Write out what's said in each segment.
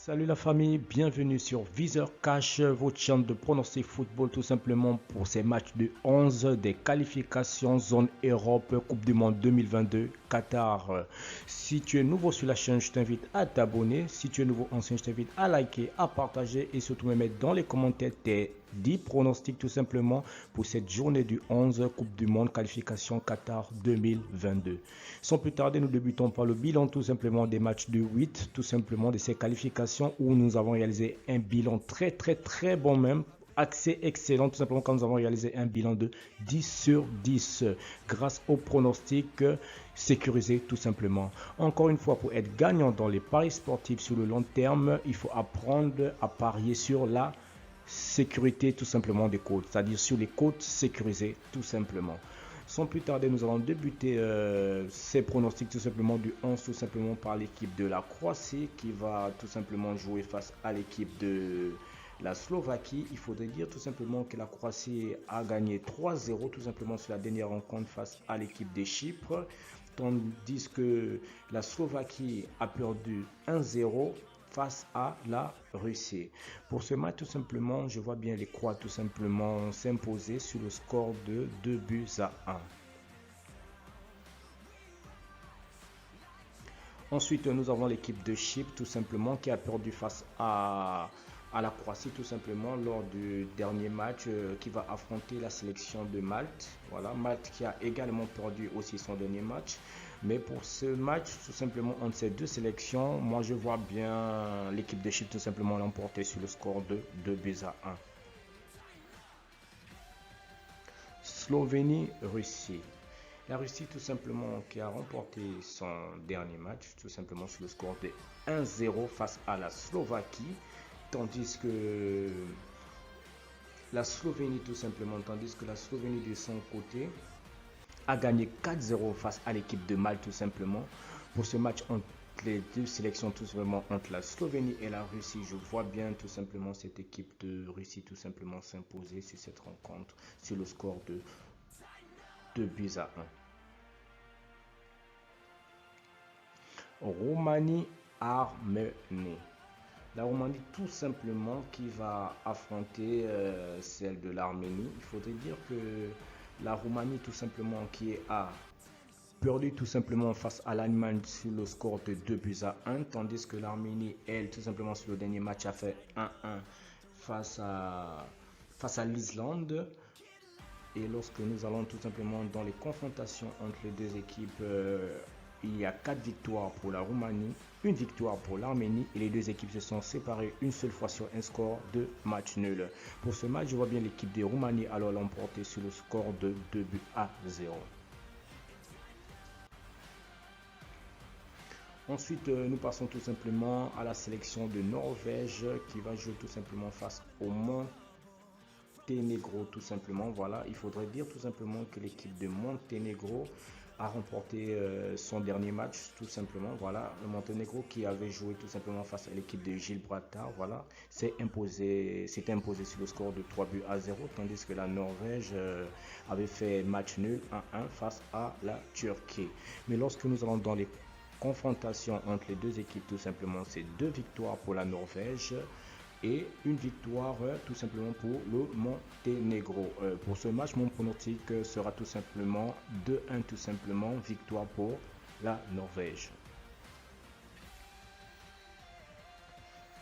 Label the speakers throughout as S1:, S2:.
S1: Salut la famille, bienvenue sur Viseur Cash, votre chaîne de pronostic football tout simplement pour ces matchs de 11 des qualifications zone Europe Coupe du Monde 2022 Qatar. Si tu es nouveau sur la chaîne, je t'invite à t'abonner. Si tu es nouveau ancien, je t'invite à liker, à partager et surtout me mettre dans les commentaires tes 10 pronostics tout simplement pour cette journée du 11 Coupe du Monde qualification Qatar 2022. Sans plus tarder, nous débutons par le bilan tout simplement des matchs de 8, tout simplement de ces qualifications où nous avons réalisé un bilan très bon même, assez excellent tout simplement quand nous avons réalisé un bilan de 10 sur 10 grâce aux pronostics sécurisés tout simplement. Encore une fois, pour être gagnant dans les paris sportifs sur le long terme, il faut apprendre à parier sur la sécurité tout simplement des codes, c'est-à-dire sur les codes sécurisés tout simplement. Sans plus tarder, nous allons débuter ces pronostics tout simplement du 11 tout simplement par l'équipe de la Croatie qui va tout simplement jouer face à l'équipe de la Slovaquie. Il faudrait dire tout simplement que la Croatie a gagné 3-0 tout simplement sur la dernière rencontre face à l'équipe de Chypre, tandis que la Slovaquie a perdu 1-0 face à la Russie. Pour ce match, tout simplement, je vois bien les Croates tout simplement s'imposer sur le score de 2-1. Ensuite, nous avons l'équipe de Chypre tout simplement qui a perdu face à la Croatie tout simplement lors du dernier match qui va affronter la sélection de Malte. Voilà, Malte qui a également perdu aussi son dernier match. Mais pour ce match, tout simplement, entre ces deux sélections, moi je vois bien l'équipe de Chypre tout simplement l'emporter sur le score de 2-1. Slovénie-Russie. La Russie tout simplement qui a remporté son dernier match tout simplement sur le score de 1-0 face à la Slovaquie, tandis que la Slovénie tout simplement, tandis que la Slovénie de son côté a gagné 4-0 face à l'équipe de Malte tout simplement. Pour ce match entre les deux sélections tout simplement entre la Slovénie et la Russie, je vois bien tout simplement cette équipe de Russie tout simplement s'imposer sur cette rencontre sur le score de 2-1. Roumanie-Arménie. La Roumanie tout simplement qui va affronter celle de l'Arménie. Il faudrait dire que la Roumanie tout simplement qui a perdu tout simplement face à l'Allemagne sur le score de 2-1, tandis que l'Arménie, elle, tout simplement sur le dernier match a fait 1-1 face à l'Islande. Et lorsque nous allons tout simplement dans les confrontations entre les deux équipes, il y a 4 victoires pour la Roumanie, une victoire pour l'Arménie et les deux équipes se sont séparées une seule fois sur un score de match nul. Pour ce match, je vois bien l'équipe de Roumanie alors l'emporter sur le score de 2-0. Ensuite, nous passons tout simplement à la sélection de Norvège qui va jouer tout simplement face au Monténégro tout simplement. Voilà, il faudrait dire tout simplement que l'équipe de Monténégro a remporté son dernier match tout simplement. Voilà, le Monténégro qui avait joué tout simplement face à l'équipe de Gibraltar, voilà, s'est imposé sur le score de 3-0, tandis que la Norvège avait fait match nul 1-1 face à la Turquie. Mais lorsque nous allons dans les confrontations entre les deux équipes, tout simplement, c'est 2 victoires pour la Norvège et une victoire tout simplement pour le Monténégro. Pour ce match, mon pronostic sera tout simplement 2-1 tout simplement, victoire pour la Norvège.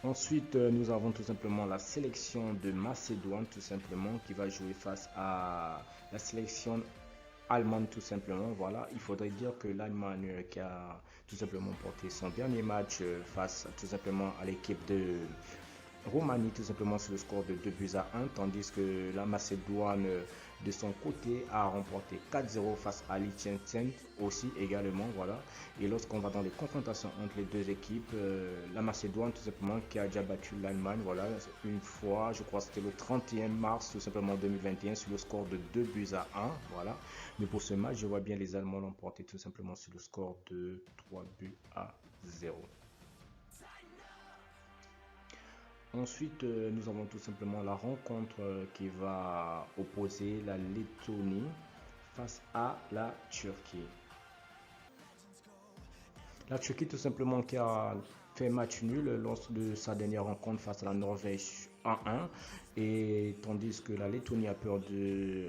S1: Ensuite, nous avons tout simplement la sélection de Macédoine tout simplement qui va jouer face à la sélection allemande tout simplement. Voilà, il faudrait dire que l'Allemagne qui a tout simplement porté son dernier match face tout simplement à l'équipe de Roumanie tout simplement sur le score de 2-1, tandis que la Macédoine de son côté a remporté 4-0 face à Liechtenstein aussi également. Voilà. Et lorsqu'on va dans les confrontations entre les deux équipes, la Macédoine tout simplement qui a déjà battu l'Allemagne, voilà, une fois, je crois que c'était le 31 mars tout simplement 2021 sur le score de 2-1. Voilà. Mais pour ce match, je vois bien les Allemands l'emporter tout simplement sur le score de 3-0. Ensuite, nous avons tout simplement la rencontre qui va opposer la Lettonie face à la Turquie. La Turquie tout simplement qui a fait match nul lors de sa dernière rencontre face à la Norvège 1-1, et tandis que la Lettonie a perdu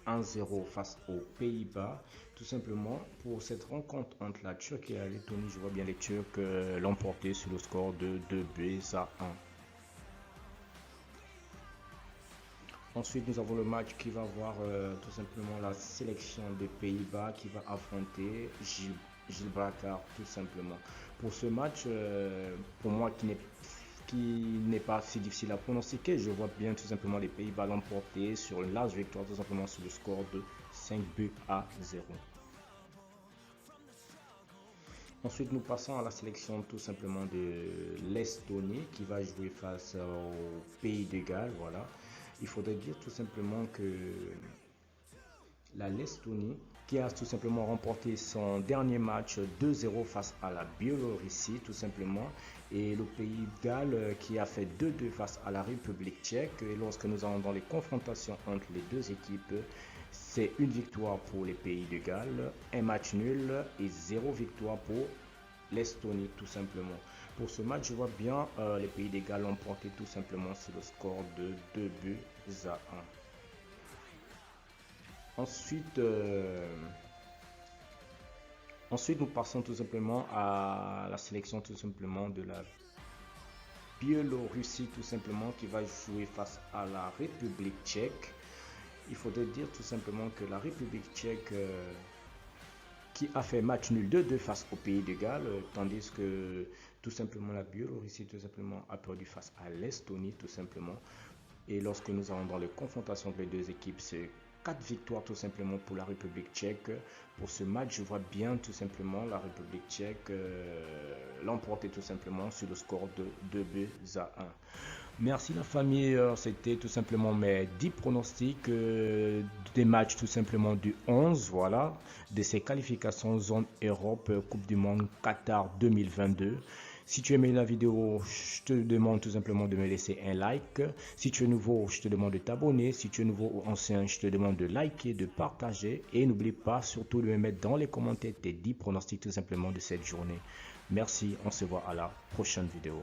S1: 1-0 face aux Pays-Bas. Tout simplement, pour cette rencontre entre la Turquie et la Lettonie, je vois bien les Turcs l'emporter sur le score de 2-1. Ensuite, nous avons le match qui va voir tout simplement la sélection des Pays-Bas qui va affronter Gibraltar, tout simplement. Pour ce match, pour moi qui n'est pas si difficile à pronostiquer, je vois bien tout simplement les Pays-Bas l'emporter sur une large victoire, tout simplement sur le score de 5-0. Ensuite, nous passons à la sélection tout simplement de l'Estonie qui va jouer face au Pays de Galles. Voilà. Il faudrait dire tout simplement que la Lettonie, qui a tout simplement remporté son dernier match 2-0 face à la Biélorussie, tout simplement, et le Pays de Galles qui a fait 2-2 face à la République tchèque. Et lorsque nous allons dans les confrontations entre les deux équipes, c'est une victoire pour les Pays de Galles, un match nul et 0 victoire pour l'Estonie, tout simplement. Pour ce match, je vois bien les Pays de Galles l'emporter tout simplement sur le score de 2-1. Ensuite, nous passons tout simplement à la sélection tout simplement de la Biélorussie, tout simplement, qui va jouer face à la République tchèque. Il faudrait dire tout simplement que la République tchèque qui a fait match nul 2-2 face au Pays de Galles, tandis que tout simplement la Biélorussie tout simplement a perdu face à l'Estonie, tout simplement. Et lorsque nous allons dans les confrontations entre les deux équipes, c'est 4 victoires tout simplement pour la République tchèque. Pour ce match, je vois bien tout simplement la République tchèque l'emporter tout simplement sur le score de 2-1. Merci la famille, c'était tout simplement mes 10 pronostics des matchs tout simplement du 11, voilà, de ces qualifications zone Europe Coupe du Monde Qatar 2022. Si tu aimais la vidéo, je te demande tout simplement de me laisser un like. Si tu es nouveau, je te demande de t'abonner. Si tu es nouveau ou ancien, je te demande de liker, de partager. Et n'oublie pas surtout de me mettre dans les commentaires tes 10 pronostics tout simplement de cette journée. Merci, on se voit à la prochaine vidéo.